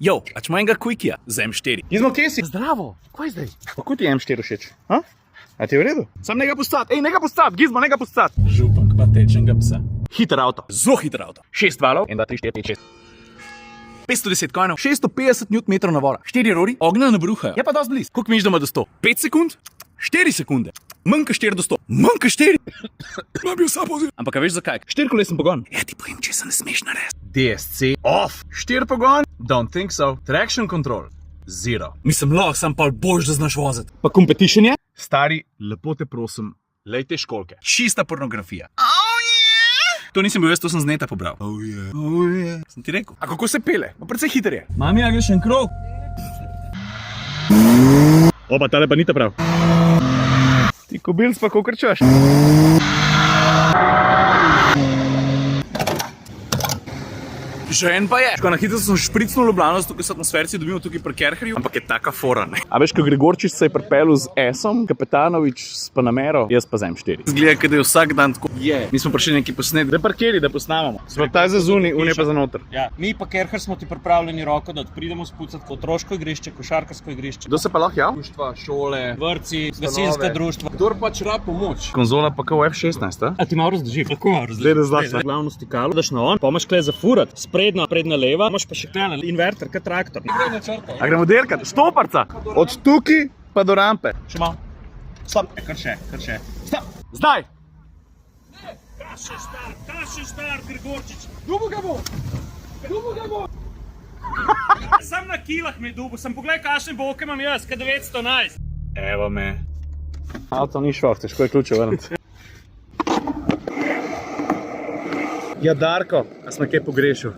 Jo, a če manjega Quickia z M4. Gizmo, kje si? Zdravo, kaj zdaj? Kako ti je M4 všeč? Ha? A ti je v redu? Sam nega postati, nega postati, Gizmo, nega postati. Župank batečenega psa. Hiter avto. Zelo hiter avto. 6 valov, 1, 2, 3, 4, 5, 6. 510 konjev, 650 Nm navora, 4 rori, ognja ne bruhajo. Je pa dosti blizu. Koliko miš, da ima do 100? 5 sekund? 4 sekunde. Manjka 4 do 100. Manjka 4. Ma bi vsa pozil. Ampak a veš zakaj? 4-kolesen pogon. Ja ti povem, če se ne smeš narediti. DSC off. 4 pogon? Don't think so. Traction control. 0. Mislim, lahko sam pa boš, da znaš voziti. Pa competition je? Stari, lepo te prosim, lej te školke. Čista pornografija. To nisem bil jaz, to sem z neta pobral. Sem ti rekel. A kako se pele? Pa precej hiter je. Mami, a greš en krog? Opa, tale pa ni ta prav. Ti kobilc pa kako krčaš? Že en pa je. Na hitro sem špricnil Ljubljano, tukaj so atmosferci, dobimo tukaj pri Kerherju, ampak je taka fora, ne. A veš, ko Gregorčič se je pripeljal z S-om, Kapetanovič s Panamero, jaz pa z M4. Zgleda, da je vsak dan tako. Je. Mi smo prišli neki posnet. Da parkiri, da posnamamo. Smo ta za zunaj, unje pa za noter. Ja, mi pa Kerher smo ti pripravljeni roko, da pridemo spucati otroško igrišče, košarkarsko igrišče. Kdo se pa lahko jav? Društva, šole, vrtci, gasilska društva. Kdor pač rab pomoč. Konzola pa kao F16, a? A ti malo razdrži? Kako malo razdrži? Glede zlata. Glavno stikalo, daš na on, pa imaš kle za furat, sprednja leva, imaš pa še kle inverter, kot traktor. A gremo dirkat? Štoparca! Od tukaj pa do rampe. Še malo. Stop. Kar še. Stop! Zdaj! Kaši star, Gregorčič. Dubo ga bo! Sam na kilah mi dubu, sem pogledaj, kakšne boke imam jaz, kad 911. Evo me. Avto ni šlo, težko je ključe vrniti. Ja, Darko, a smo kaj pogrešil?